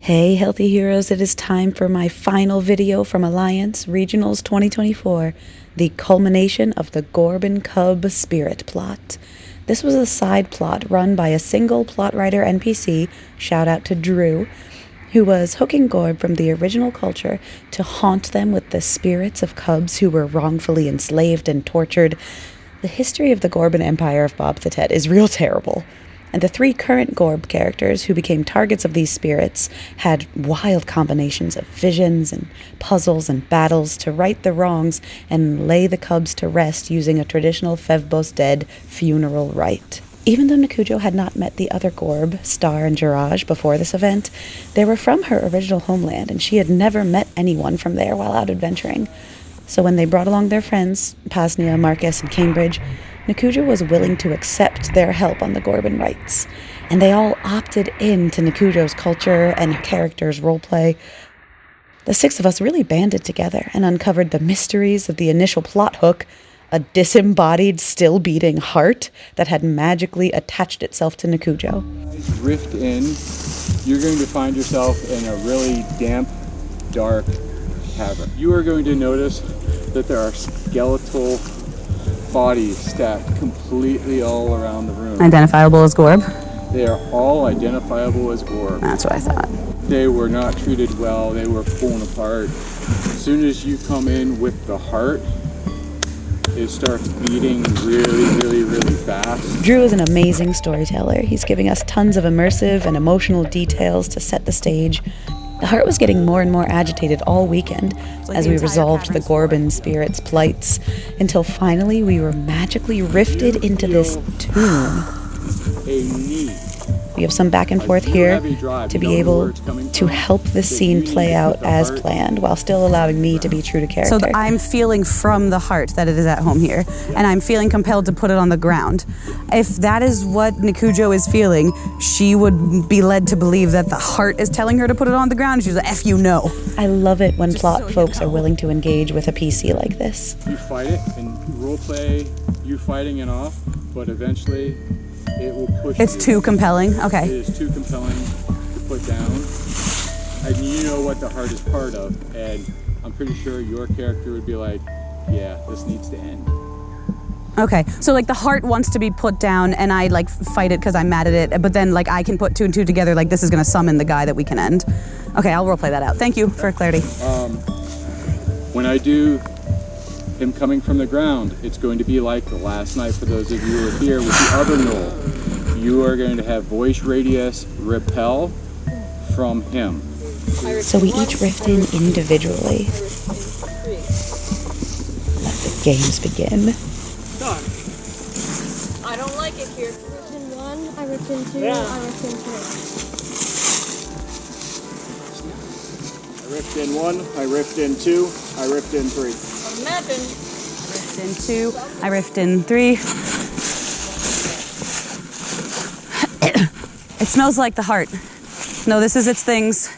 Hey Healthy Heroes, it is time for my final video from Alliance Regionals 2024, the culmination of the Gorban Cub Spirit plot. This was a side plot run by a single plot writer NPC, shout out to Drew, who was hooking Gorb from the original culture to haunt them with the spirits of cubs who were wrongfully enslaved and tortured. The history of the Gorban Empire of Bobthitet is real terrible. And the three current Gorb characters who became targets of these spirits had wild combinations of visions and puzzles and battles to right the wrongs and lay the cubs to rest using a traditional Fevbos dead funeral rite. Even though Nikujo had not met the other Gorb, Star and Girage, before this event, they were from her original homeland and she had never met anyone from there while out adventuring. So when they brought along their friends, Paznia, Marcus, and Cambridge, Nikujo was willing to accept their help on the Gorban rites, and they all opted in to Nikujo's culture and character's roleplay. The six of us really banded together and uncovered the mysteries of the initial plot hook, a disembodied, still-beating heart that had magically attached itself to Nikujo. Drift in, you're going to find yourself in a really damp, dark cavern. You are going to notice that there are skeletal bodies stacked completely all around the room. Identifiable as Gorb? They are all identifiable as Gorb. That's what I thought. They were not treated well. They were pulling apart. As soon as you come in with the heart, it starts beating really fast. Drew is an amazing storyteller. He's giving us tons of immersive and emotional details to set the stage. The heart was getting more and more agitated all weekend as we resolved the Gorban spirit's plights, until finally we were magically rifted into this tomb. We have some back and forth here to be able to help this scene play out as planned while still allowing me to be true to character. So I'm feeling from the heart that it is at home here, and I'm feeling compelled to put it on the ground. If that is what Nikujo is feeling, she would be led to believe that the heart is telling her to put it on the ground, and she's like, F you know. I love it when plot folks are willing to engage with a PC like this. You fight it and roleplay you fighting it off, but eventually it will push It's too compelling? Okay. It is too compelling to put down. And you know what the heart is part of. And I'm pretty sure your character would be like, yeah, this needs to end. Okay, so like the heart wants to be put down and I like fight it because I'm mad at it, but then like I can put two and two together, like this is gonna summon the guy that we can end. Okay, I'll roleplay that out. Thank you for clarity. When I do him coming from the ground, it's going to be like the last night for those of you who are here with the other Gnoll. You are going to have voice radius repel from him. So we each rift in individually. Let the games begin. I don't like it here. I rift in 1, I rift in 2, I rift in 3. I rift in 1, I rift in 2, I rift in 3. Imagine. I rift in 2, I rift in 3. It smells like the heart. No, this is its things.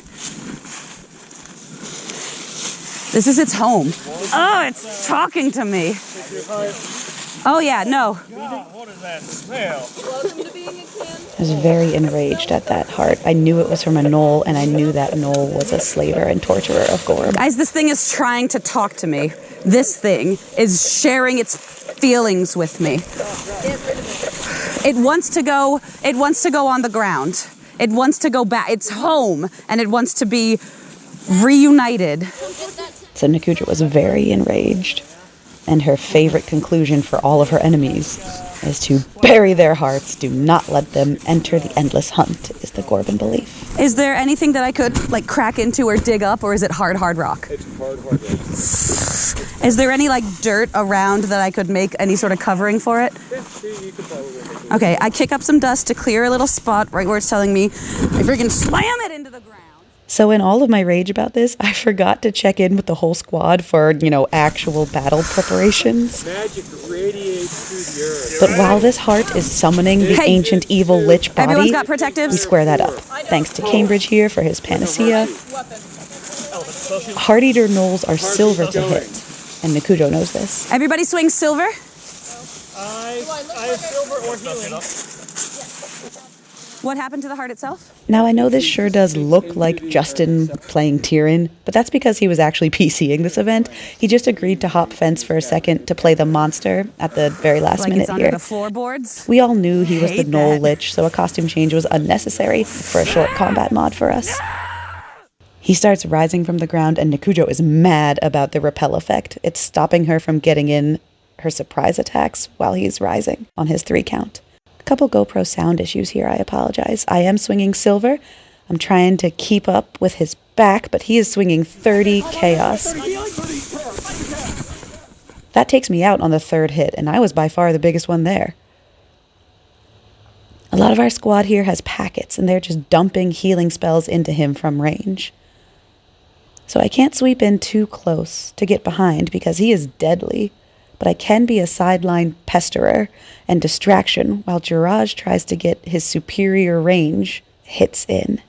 This is its home. Oh, it's talking to me. Oh yeah, no. What is that smell? Welcome to being a kid. I was very enraged at that heart. I knew it was from a Gnoll, and I knew that Gnoll was a slaver and torturer of Gorb. Guys, this thing is trying to talk to me. This thing is sharing its feelings with me. It wants to go on the ground. It wants to go back. It's home, and it wants to be reunited. So Nikujo was very enraged, and her favorite conclusion for all of her enemies is to bury their hearts, do not let them enter the endless hunt, is the Gorban belief. Is there anything that I could like crack into or dig up, or is it hard rock? It's hard rock. Is there any like dirt around that I could make any sort of covering for it? You could probably make it. Okay, I kick up some dust to clear a little spot right where it's telling me I freaking slam it into the ground. So in all of my rage about this, I forgot to check in with the whole squad for, actual battle preparations. Magic radiates through the earth. But while this heart is summoning the ancient evil lich body, Everyone's got protectives? we square that up. Thanks to Cambridge here for his panacea. Heart Eater Gnolls are silver to hit, and Nikujo knows this. Everybody swing silver? I have silver or healing. What happened to the heart itself? Now, I know this sure does look like Justin playing Tyrion, but that's because he was actually PCing this event. He just agreed to hop fence for a second to play the monster at the very last minute It's under here. the floorboards? We all knew he was the Hate Gnoll that. Lich, so a costume change was unnecessary for a short combat mod for us. He starts rising from the ground, and Nikujo is mad about the repel effect. It's stopping her from getting in her surprise attacks while he's rising on his 3 count. A couple GoPro sound issues here, I apologize. I am swinging silver. I'm trying to keep up with his back, but he is swinging 30 chaos. That takes me out on the 3rd hit, and I was by far the biggest one there. A lot of our squad here has packets, and they're just dumping healing spells into him from range. So I can't sweep in too close to get behind because he is deadly, but I can be a sideline pesterer and distraction while Girage tries to get his superior range hits in.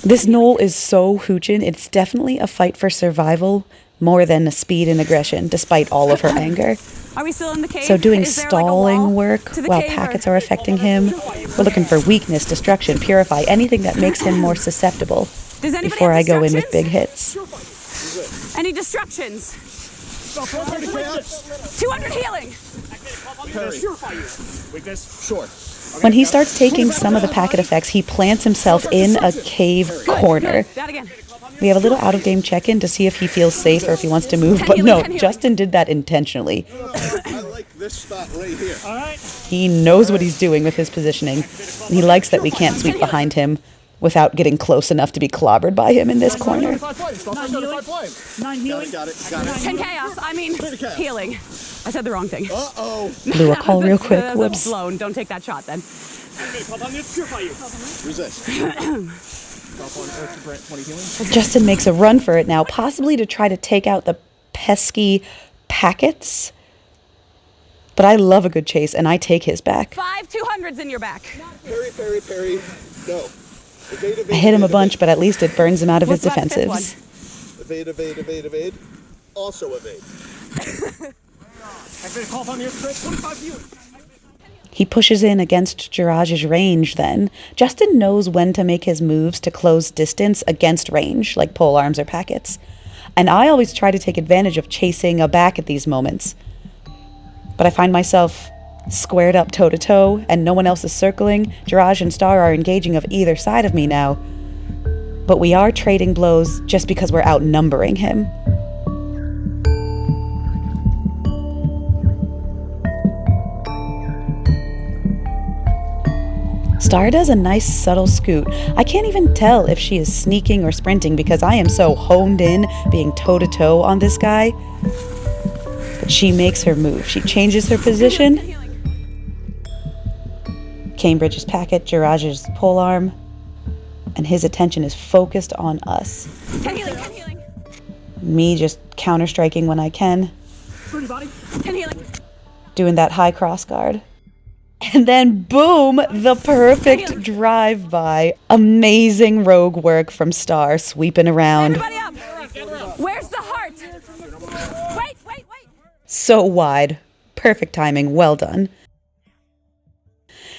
This Gnoll is so hoochin', it's definitely a fight for survival more than a speed and aggression, despite all of her anger. Are we still in the cave? So doing Is there, like, a stalling wall work to the while cave, or- packets are affecting him. We're looking for weakness, destruction, purify, anything that makes him more susceptible Does anybody before have I go in with destructions? big hits. Any destructions? 200 healing. Weakness? Sure. When he starts taking some of the packet effects, he plants himself in a cave corner. That again. We have a little out-of-game check-in to see if he feels safe or if he wants to move, but no, Justin did that intentionally. I like this spot right here. All right. He knows what he's doing with his positioning, and he likes that we can't sweep behind him without getting close enough to be clobbered by him in this corner. 9 healing. Got it. 10 chaos. I mean, healing. I said the wrong thing. Uh-oh. Blew a call real quick, That was whoops. blown. Don't take that shot then. Resist. Justin makes a run for it now, possibly to try to take out the pesky packets. But I love a good chase, and I take his back. 5 200s in your back. Parry. No. Evade. I hit him a bunch, but at least it burns him out of his What's left? Fifth defensives. Evade. Also evade. Activate call upon the crit. 25 healing. He pushes in against Girage's range then. Justin knows when to make his moves to close distance against range, like pole arms or packets. And I always try to take advantage of chasing a back at these moments. But I find myself squared up toe-to-toe, and no one else is circling. Girage and Star are engaging of either side of me now. But we are trading blows just because we're outnumbering him. Star does a nice subtle scoot. I can't even tell if she is sneaking or sprinting because I am so honed in being toe-to-toe on this guy. But she makes her move. She changes her position. Cambridge's packet, Girage's polearm, and his attention is focused on us. 10 healing. Me just counter-striking when I can, 10 healing. doing that high cross guard. And then, boom, the perfect drive-by. Amazing rogue work from Star, sweeping around. Everybody up. Where's the heart? Wait. So wide. Perfect timing, well done.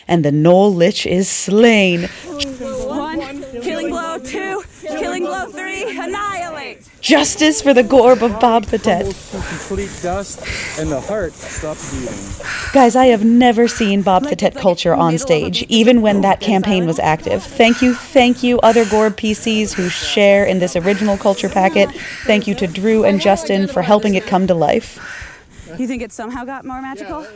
And the Gnoll Lich is slain. 1, killing blow. 2, killing blow. 3, annihilate. Justice for the Gorb of Bobthitet. Complete dust, and the heart stopped beating. Guys, I have never seen Bobthitet culture on stage, even when that campaign was active. Thank you, other Gorb PCs who share in this original culture packet. Thank you to Drew and Justin for helping it come to life. You think it somehow got more magical?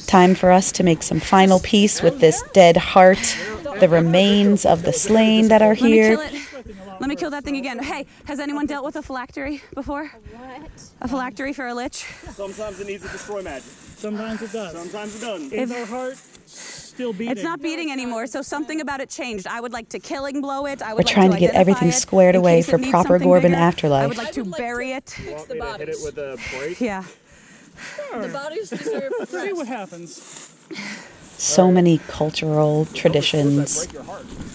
Time for us to make some final peace with this dead heart, the remains of the slain that are here. Let me kill that thing again. Hey, has anyone dealt with a phylactery before? What? A phylactery for a lich? Sometimes it needs to destroy magic. Sometimes it does. Sometimes it doesn't. If- Is our heart still beating? It's not beating anymore, so something about it changed. I would like to killing blow it. I would We're like trying to get identify everything it squared in away case it for needs proper something Gorban bigger. afterlife. I would like to bury it. Fix the Hit bodies. it with a break. Yeah. The bodies deserve See what rest. happens. So many cultural traditions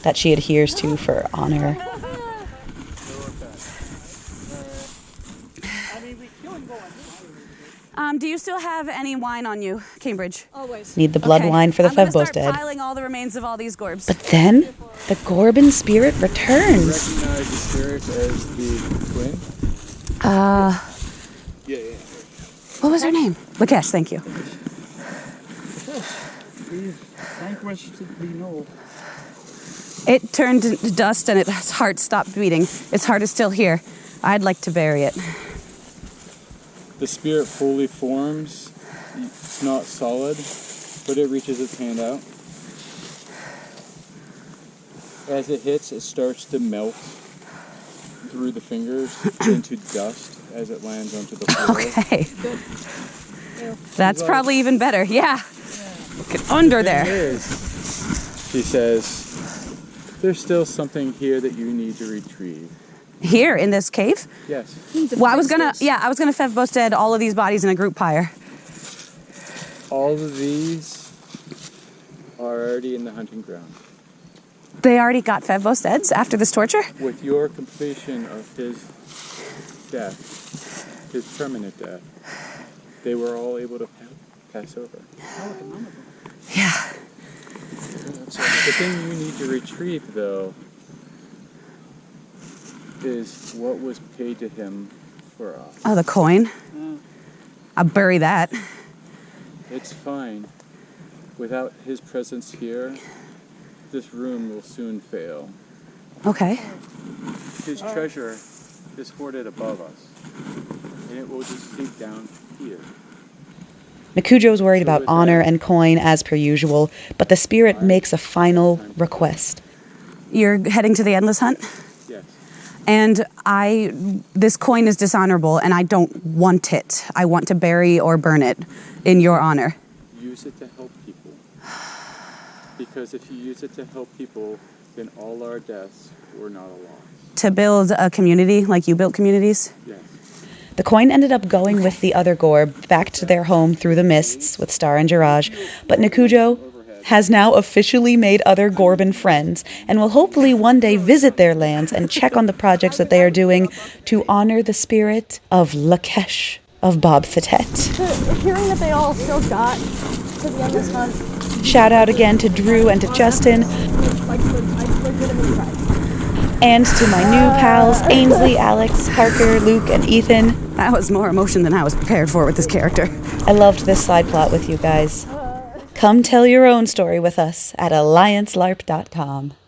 that she adheres to for honor. Do you still have any wine on you, Cambridge? Always. Need the blood Okay. wine for the I'm gonna Fevbos start dead. piling all the remains of all these Gorbs. But then, the Gorban spirit returns. Recognize the spirit as the twin. Yeah. What was her name? Liche, thank you. We vanquished the Gnoll. It turned into dust and its heart stopped beating. Its heart is still here. I'd like to bury it. The spirit fully forms. It's not solid, but it reaches its hand out. As it hits, it starts to melt through the fingers into dust as it lands onto the floor. Okay. That's probably even better. Yeah. Get under there. She says, there's still something here that you need to retrieve. Here in this cave? Yes. Well, I was gonna Fevbos dead all of these bodies in a group pyre. All of these are already in the hunting ground. They already got Fevbos deads after this torture? With your completion of his death, his permanent death, they were all able to pass over. Yeah. The thing you need to retrieve, though, is what was paid to him for us. Oh, the coin? I'll bury that. It's fine. Without his presence here, this room will soon fail. Okay. His treasure is hoarded above us, and it will just sink down here. Nakujo's worried about honor and coin as per usual, but the spirit makes a final request. You're heading to the Endless Hunt? Yes. And this coin is dishonorable and I don't want it. I want to bury or burn it in your honor. Use it to help people. Because if you use it to help people, then all our deaths were not a loss. To build a community like you built communities? Yes. The coin ended up going with the other Gorb back to their home through the mists with Star and Girage, but Nakujo has now officially made other Gorban friends and will hopefully one day visit their lands and check on the projects that they are doing to honor the spirit of Liche of Bobthitet. Hearing that they all still got to the Endless Hunt, Shout out again to Drew and to Justin, like, I legitimately cried. and to my new pals, Ainsley, Alex, Parker, Luke, and Ethan. That was more emotion than I was prepared for with this character. I loved this side plot with you guys. Come tell your own story with us at alliancelarp.com.